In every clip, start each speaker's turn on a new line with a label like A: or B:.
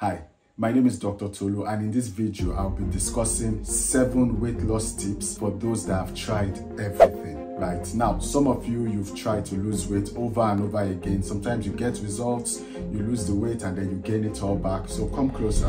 A: Hi, my name is Dr. Tolu, and in this video I'll be discussing 7 weight loss tips for those that have tried everything. Right now, some of you've tried to lose weight over and over again. Sometimes you get results, you lose the weight and then you gain it all back. So come closer,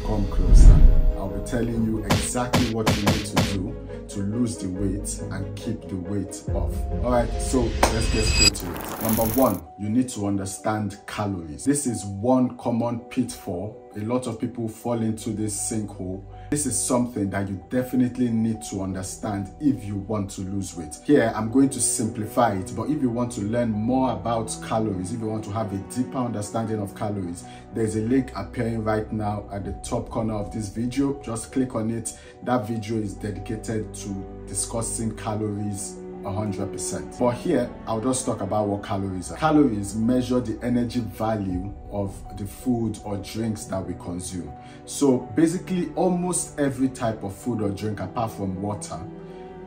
A: come closer. I'll be telling you exactly what you need to do to lose the weight and keep the weight off. All right, so let's get straight to it. Number 1, you need to understand calories. This is one common pitfall. A lot of people fall into this sinkhole. This is something that you definitely need to understand if you want to lose weight. Here, I'm going to simplify it, but if you want to learn more about calories, if you want to have a deeper understanding of calories, there's a link appearing right now at the top corner of this video. Just click on it. That video is dedicated to discussing calories 100%. But here, I'll just talk about what calories are. Calories measure the energy value of the food or drinks that we consume. So basically, almost every type of food or drink, apart from water,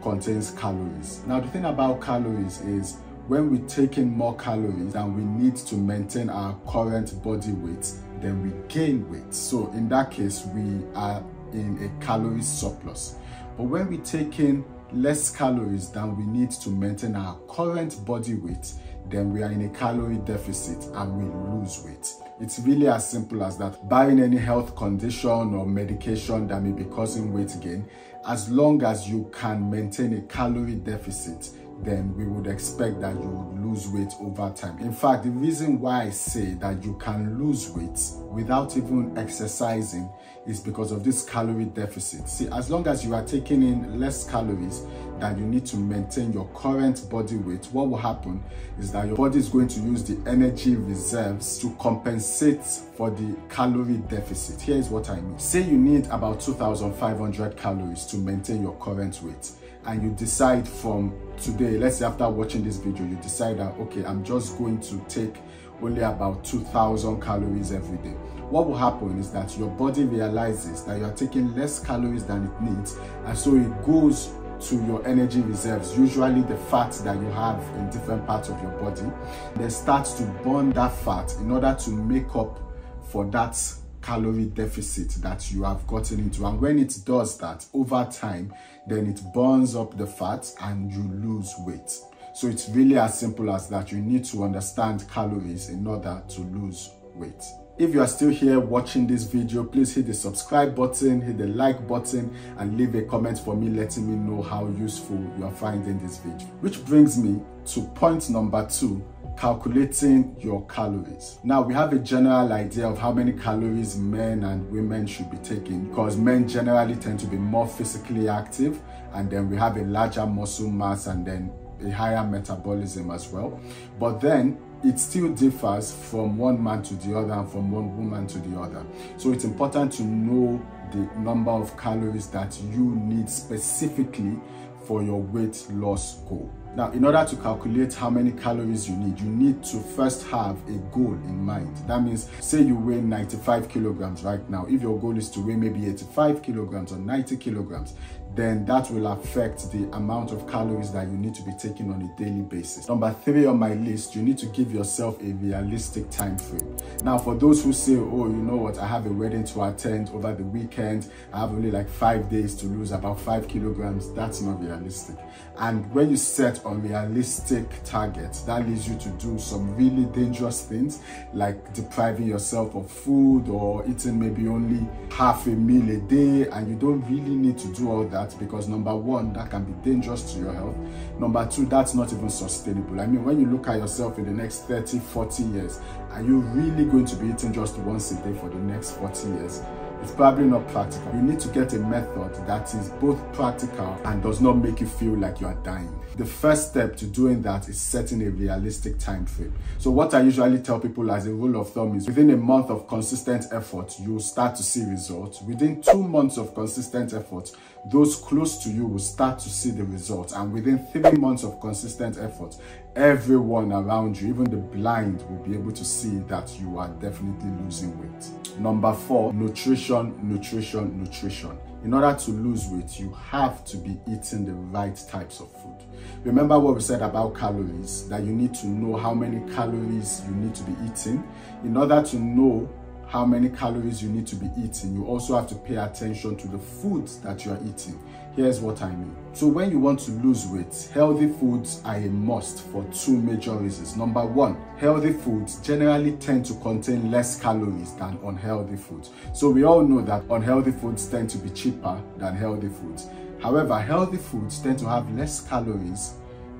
A: contains calories. Now, the thing about calories is when we take in more calories than we need to maintain our current body weight, then we gain weight. So in that case, we are in a calorie surplus. But when we take in less calories than we need to maintain our current body weight, then we are in a calorie deficit and we lose weight. It's really as simple as that. Barring any health condition or medication that may be causing weight gain, as long as you can maintain a calorie deficit, then we would expect that you would lose weight over time. In fact, the reason why I say that you can lose weight without even exercising is because of this calorie deficit. See, as long as you are taking in less calories than you need to maintain your current body weight, what will happen is that your body is going to use the energy reserves to compensate for the calorie deficit. Here is what I mean. Say you need about 2,500 calories to maintain your current weight, and you decide from today, let's say after watching this video, you decide that, okay, I'm just going to take only about 2,000 calories every day. What will happen is that your body realizes that you are taking less calories than it needs, and so it goes to your energy reserves, usually the fat that you have in different parts of your body, then starts to burn that fat in order to make up for that calorie deficit that you have gotten into. And when it does that over time, then it burns up the fat and you lose weight. So it's really as simple as that. You need to understand calories in order to lose weight. If you are still here watching this video, please hit the subscribe button, hit the like button, and leave a comment for me letting me know how useful you are finding this video. Which brings me to point number 2, calculating your calories. Now, we have a general idea of how many calories men and women should be taking, because men generally tend to be more physically active, and then we have a larger muscle mass and then a higher metabolism as well. But then it still differs from one man to the other and from one woman to the other. So it's important to know the number of calories that you need specifically for your weight loss goal. Now, in order to calculate how many calories you need to first have a goal in mind. That means, say you weigh 95 kilograms right now. If your goal is to weigh maybe 85 kilograms or 90 kilograms, then that will affect the amount of calories that you need to be taking on a daily basis. Number 3 on my list, you need to give yourself a realistic time frame. Now, for those who say, oh, you know what, I have a wedding to attend over the weekend, I have only like 5 days to lose about 5 kilograms, that's not realistic. And when you set unrealistic targets, that leads you to do some really dangerous things, like depriving yourself of food or eating maybe only half a meal a day, and you don't really need to do all that, because number 1, that can be dangerous to your health. Number 2, that's not even sustainable. I mean, when you look at yourself in the next 30, 40 years, are you really going to be eating just once a day for the next 40 years? It's probably not practical. You need to get a method that is both practical and does not make you feel like you are dying. The first step to doing that is setting a realistic time frame. So what I usually tell people as a rule of thumb is within a month of consistent effort, you'll start to see results. Within 2 months of consistent effort, those close to you will start to see the results. And within 3 months of consistent effort, everyone around you, even the blind, will be able to see that you are definitely losing weight. Number 4, nutrition. In order to lose weight, you have to be eating the right types of food. Remember what we said about calories, that you need to know how many calories you need to be eating. In order to know how many calories you need to be eating, you also have to pay attention to the foods that you are eating. Here's what I mean. So when you want to lose weight, healthy foods are a must for two major reasons. Number one, healthy foods generally tend to contain less calories than unhealthy foods. So we all know that unhealthy foods tend to be cheaper than healthy foods. However, healthy foods tend to have less calories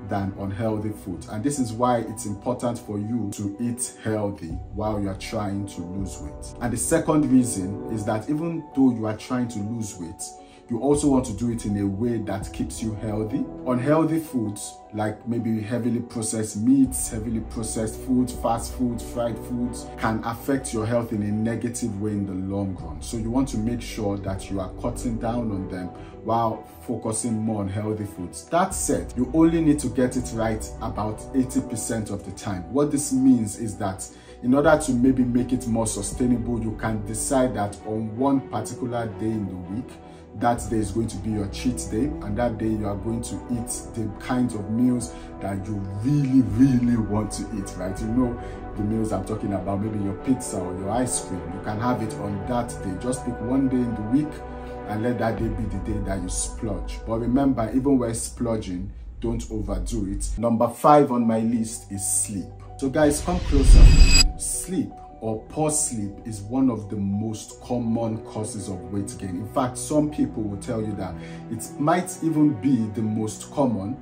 A: than unhealthy foods, and this is why it's important for you to eat healthy while you are trying to lose weight. And the second reason is that even though you are trying to lose weight, you also want to do it in a way that keeps you healthy. Unhealthy foods, like maybe heavily processed meats, heavily processed foods, fast foods, fried foods, can affect your health in a negative way in the long run. So you want to make sure that you are cutting down on them while focusing more on healthy foods. That said, you only need to get it right about 80% of the time. What this means is that in order to maybe make it more sustainable, you can decide that on one particular day in the week, that day is going to be your cheat day, and that day you are going to eat the kinds of meals that you really want to eat, right? You know the meals I'm talking about, maybe your pizza or your ice cream. You can have it on that day. Just pick one day in the week and let that day be the day that you splurge. But remember, even when splurging, don't overdo it. Number 5 on my list is sleep. So guys, come closer. Sleep or poor sleep is one of the most common causes of weight gain. In fact, some people will tell you that it might even be the most common,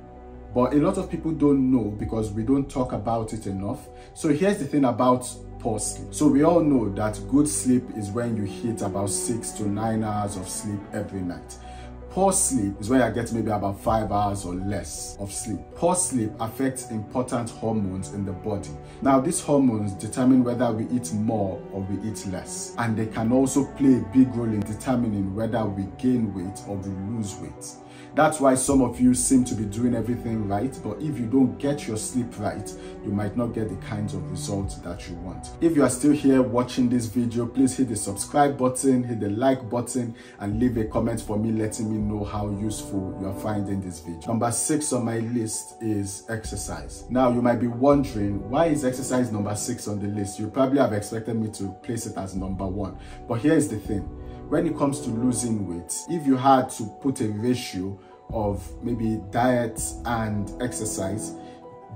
A: but a lot of people don't know because we don't talk about it enough. So here's the thing about poor sleep. So we all know that good sleep is when you hit about 6 to 9 hours of sleep every night. Poor sleep is when I get maybe about 5 hours or less of sleep. Poor sleep affects important hormones in the body. Now, these hormones determine whether we eat more or we eat less. And they can also play a big role in determining whether we gain weight or we lose weight. That's why some of you seem to be doing everything right, but if you don't get your sleep right, you might not get the kinds of results that you want. If you are still here watching this video, please hit the subscribe button, hit the like button, and leave a comment for me letting me know how useful you are finding this video. Number 6 on my list is exercise. Now, you might be wondering, why is exercise number 6 on the list? You probably have expected me to place it as number 1, but here is the thing. When it comes to losing weight, if you had to put a ratio of maybe diet and exercise,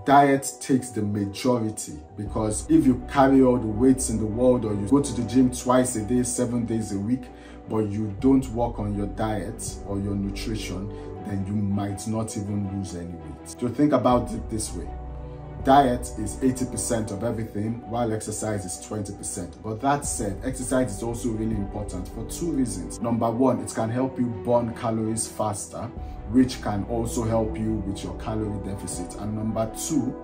A: diet takes the majority, because if you carry all the weights in the world, or you go to the gym twice a day, 7 days a week, but you don't work on your diet or your nutrition, then you might not even lose any weight. So think about it this way. Diet is 80% of everything, while exercise is 20%. But that said, exercise is also really important for 2 reasons. Number 1, it can help you burn calories faster, which can also help you with your calorie deficit. And number 2,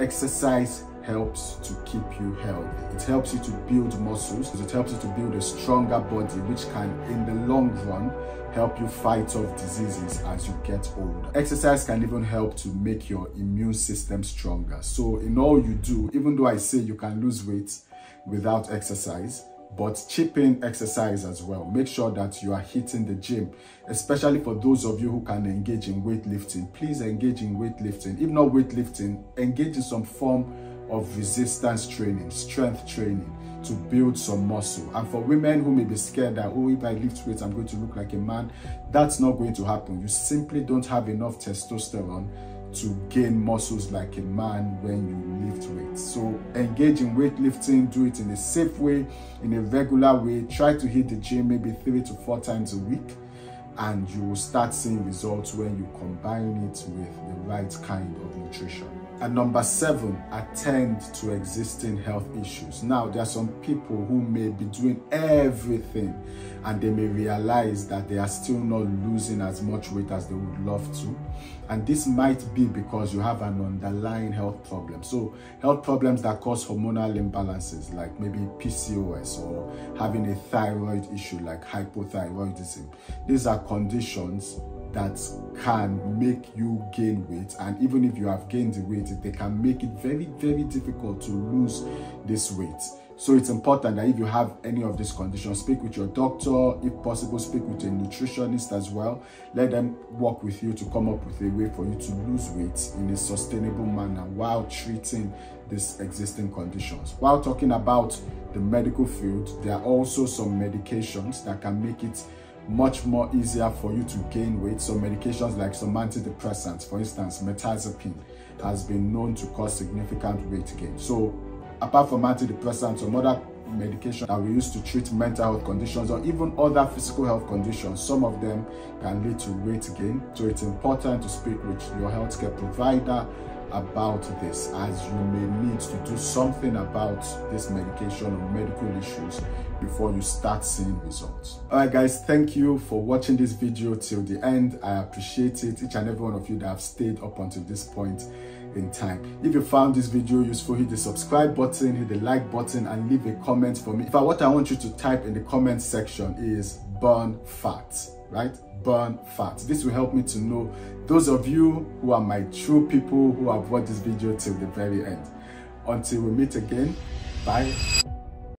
A: exercise helps to keep you healthy. It helps you to build muscles. It helps you to build a stronger body, which can, in the long run, help you fight off diseases as you get older. Exercise can even help to make your immune system stronger. So in all you do, even though I say you can lose weight without exercise, but chip in exercise as well. Make sure that you are hitting the gym, especially for those of you who can engage in weightlifting. Please engage in weightlifting. If not weightlifting, engage in some form of resistance training, strength training, to build some muscle. And for women who may be scared that, oh, if I lift weights, I'm going to look like a man, that's not going to happen. You simply don't have enough testosterone to gain muscles like a man when you lift weights. So engage in weightlifting, do it in a safe way, in a regular way. Try to hit the gym maybe 3 to 4 times a week, and you will start seeing results when you combine it with the right kind of nutrition. And number 7, attend to existing health issues. Now, there are some people who may be doing everything and they may realize that they are still not losing as much weight as they would love to. And this might be because you have an underlying health problem. So health problems that cause hormonal imbalances, like maybe PCOS, or having a thyroid issue like hypothyroidism. These are conditions that can make you gain weight, and even if you have gained the weight, they can make it very difficult to lose this weight. So it's important that if you have any of these conditions, speak with your doctor. If possible, speak with a nutritionist as well. Let them work with you to come up with a way for you to lose weight in a sustainable manner while treating these existing conditions. While talking about the medical field, there are also some medications that can make it much more easier for you to gain weight. Some medications like some antidepressants, for instance, mirtazapine, has been known to cause significant weight gain. So apart from antidepressants, some other medication that we use to treat mental health conditions or even other physical health conditions, some of them can lead to weight gain. So it's important to speak with your healthcare provider about this, as you may need to do something about this medication or medical issues before you start seeing results. All right guys, thank you for watching this video till the end. I appreciate it, each and every one of you that have stayed up until this point in time. If you found this video useful, hit the subscribe button, hit the like button, and leave a comment for me. What I want you to type in the comment section is burn fat, right? Burn fat. This will help me to know those of you who are my true people who have watched this video till the very end. Until we meet again, bye.